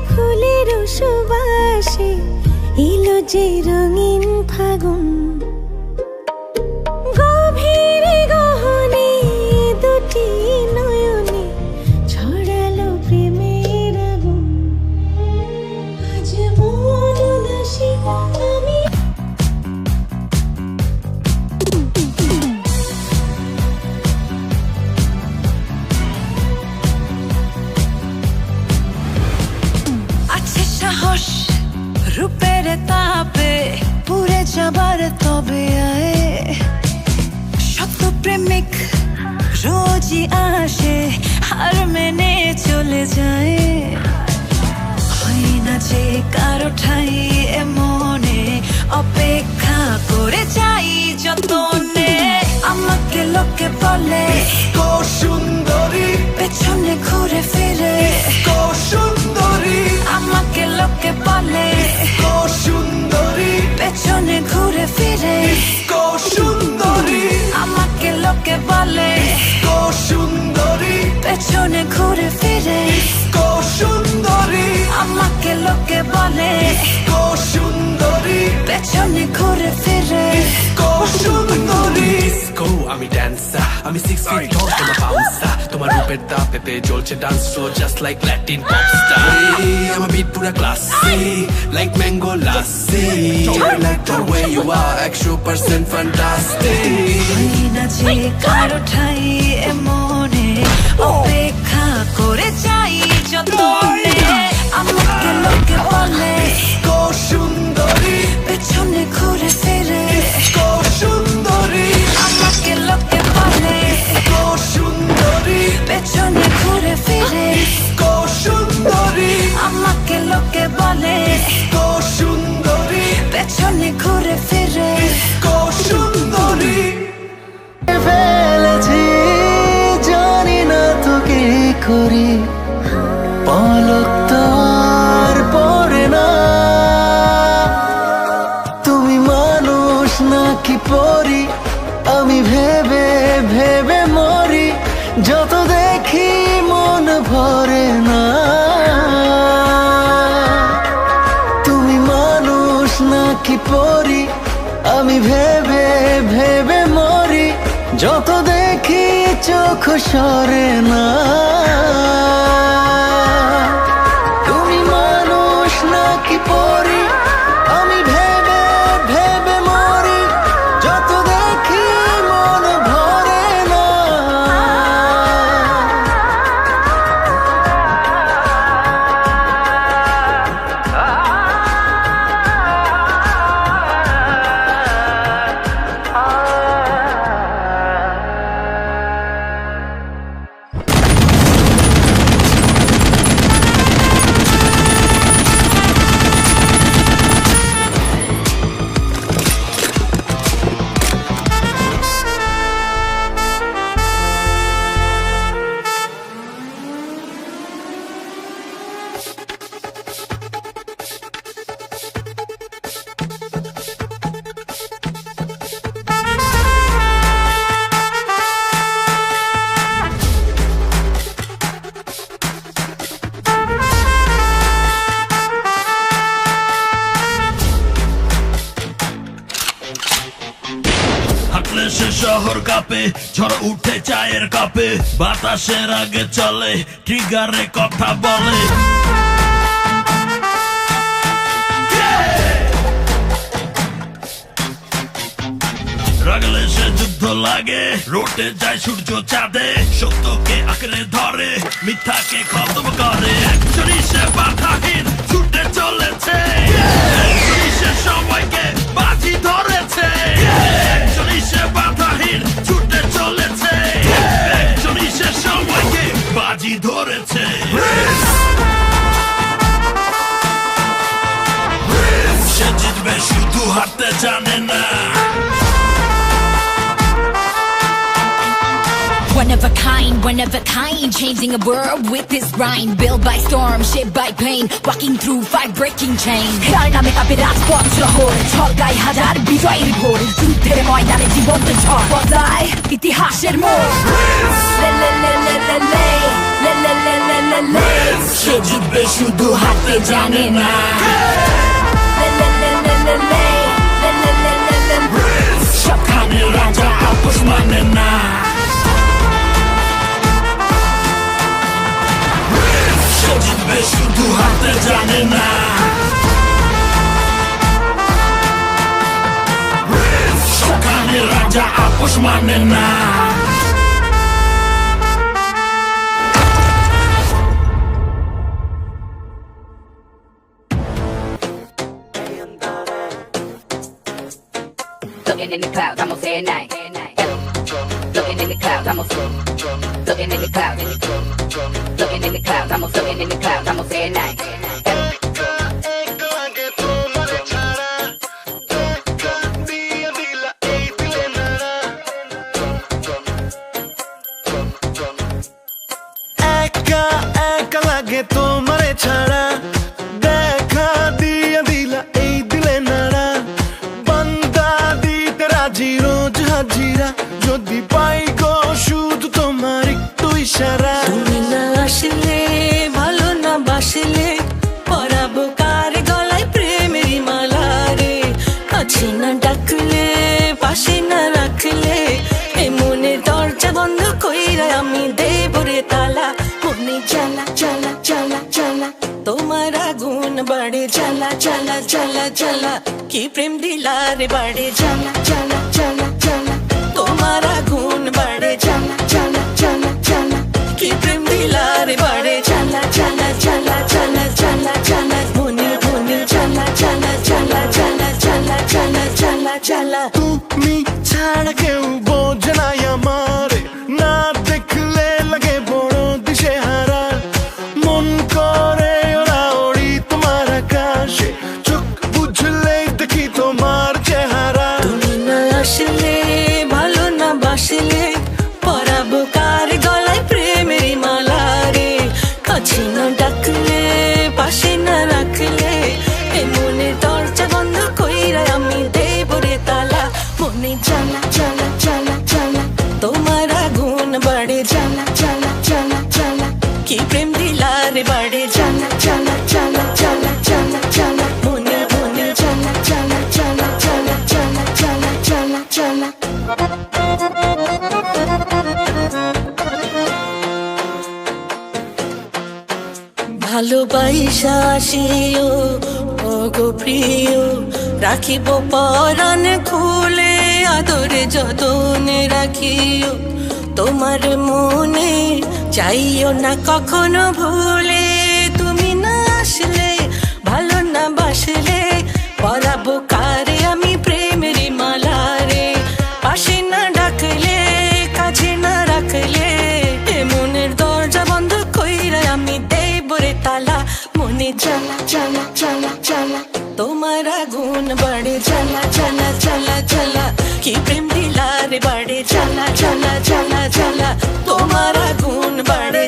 ফুলের সুবাসে এলো যে রঙিন ফাগুন। গভীর গহনে দুটি নয়নে ছড়ালো প্রেমের আগুন। আজ মন উদাসী আমি আছে সাহস রূপের তাপে পুড়ে যাবার তবে আয়ে। শত প্রেমিক রোজই আসে হার মেনে চলে যায়। হয় না যে কারো ঠাই মনে অপেক্ষা করে যাই যতনে। আমাকে লোকে বলে সুন্দরী, পেছনে ঘুরে ফিরে সুন্দরী, আমাকে লোকে বলে সুন্দরী, পেছনে ঘুরে ফিরে সুন্দরী, আমাকে লোকে বলে সুন্দরী, পেছনে ঘুরে ফিরে সুন্দরী, আমাকে লোকে বলে সুন্দরী, পেছনে ঘুরে ফিরে সুন্দরী। ডিস্কো আমি ড্যান্সার, আমি 6 feet tall, তোমার বাউন্সার। তোমার রূপের তাপে জ্বলছে dance floor just like Latin pop star. আমার বিট পুরা classy like mango lassi. Like the way you are 100% fantastic. হয় না যে কারো ঠাই মনে অপেক্ষা করে যাই যতনে। আমাকে লোকে বলে সুন্দরী, পেছনে ঘুরে ফিরে সুন্দরী, আমাকে লোকে বলে সুন্দরী, পেছনে ঘুরে ফিরে সুন্দরী, আমাকে লোকে বলে সুন্দরী, পেছনে ঘুরে ফিরে সুন্দরী। ফেলেছি জানি না তো কি করি, পলক তো আর পড়ে না। তুমি মানুষ নাকি পরি, আমি ভেবে ভেবে মরি। যত দেখি মন ভরে না। তুমি মানুষ নাকি পরি, আমি ভেবে ভেবে মরি। যত দেখি চোখ সরে না। তুমি মানুষ নাকি পরি, আমি ভেবে ভেবে মরি। যত দেখি মন ভরে না। হাঁটলে সে শহর কাঁপে, ঝড় উঠে চায়ের কাপে। বাতাসের আগে চলে, ট্রিগারে কথা বলে। রাগলে সে যুদ্ধ লাগে, রোটে যায় সূর্য চাঁদে। সত্যকে আঁকড়ে ধরে, মিথ্যাকে খতম করে। একজনই সে বাধাহীন ছুটে চলেছে, একজনই সে সময়কে বাজি ধরেছে। একজনই সে বাধাহীন ছুটে চলেছে, একজনই সে সময়কে বাজি ধরেছে। সে জিতবে শুধু হারতে জানে না। One of a kind, changing a world with his grind. Built by storm, shaped by pain, walking through 5 breaking chains. 날 남의 앞에 রাজপথ শহর, ছলকাই হাজার বিজয়ের ভোর। যুদ্ধের ময়দানে জীবন্ত ঝড় বদলায় ইতিহাসের মোড়। সে জিতবে জিতবে শুধু হাতে জানে না সবখানে রাজা আপোষ মানে না সে জিতবে শুধু হাতে জানে না সবখানে রাজা আপোষ মানে না Looking in the clouds, I'm gonna say it night. Looking in the clouds, I'm gonna looking in the clouds. Looking in the clouds, I'm gonna looking in the clouds, I'm gonna say it night. একা একা লাগে তোমারে ছাড়া দেখা দিয়া দিলা এই দিলে নাড়া বান্দা দিতে রাজি রোজ হাজিরা যদি পাই গো শুধু তোমার একটু ইশারা তুমি না আসলে ভালো না বাসলে পরাবো কার গলায় প্রেমের মালা রে কাছে না ডাকলে পাশে না রাখলে এই মনের দরজা বন্ধ কইরা আমি দেব রে তালা মনে জ্বালা জ্বালা জ্বালা জ্বালা তোমার আগুন বাড়ে জ্বালা জ্বালা জ্বালা জ্বালা কি প্রেম দিলা রে বাড়ে জ্বালা জ্বালা জ্বালা জ্বালা তোমার আগুন বাড়ে জ্বালা জ্বালা জ্বালা জ্বালা কি প্রেম দিলা রে বাড়ে জ্বালা জ্বালা জ্বালা জ্বালা জ্বালা জ্বালা মনে মনে জ্বালা জ্বালা জ্বালা জ্বালা জ্বালা জ্বালা জ্বালা জ্বালা তুমি ছাড়া কেউ বোঝে না আমারে না দেখলে লাগে বড় দিশে হারা মন করে ওরা ওড়ি তোমার আকাশে চোখ বুঝলে দেখি তোমার চেহারা তুমি না আসলে ভালো না বাসলে পরাবো কার গলায় প্রেমের মালা রে কাছে না ডাকলে পাশে না রাখলে এ মনে দরজা বন্ধ কইরা আমি দেব রে তালা মনে জ্বালা জ্বালা জ্বালা জ্বালা তোমার আগুন বাড়ে জ্বালা জ্বালা জ্বালা জ্বালা কি প্রেম দিলা রে বাড়ে জ্বালা জ্বালা জ্বালা জ্বালা জ্বালা জ্বালা মনে মনে জ্বালা জ্বালা জ্বালা জ্বালা জ্বালা জ্বালা জ্বালা জ্বালা ভালোবাসা আসিও ও গো প্রিয় রাখিব পরাণ খুলে আদরে যতনে রাখিও তোমার মনে চাইও না কখনো ভুলে তুমি না আসলে ভালো না বাসলে পরাবো কারে আমি প্রেমের মালা রে পাশে না ডাকলে কাছে না রাখলে এ মনের দরজা বন্ধ কইরা আমি দেব রে তালা মনে জ্বালা জ্বালা জ্বালা জ্বালা তোমার আগুন বাড়ে জ্বালা জ্বালা জ্বালা জ্বালা কি প্রেম দিলা রে বাড়ে জ্বালা জ্বালা জ্বালা জ্বালা তোমার আগুন বাড়ে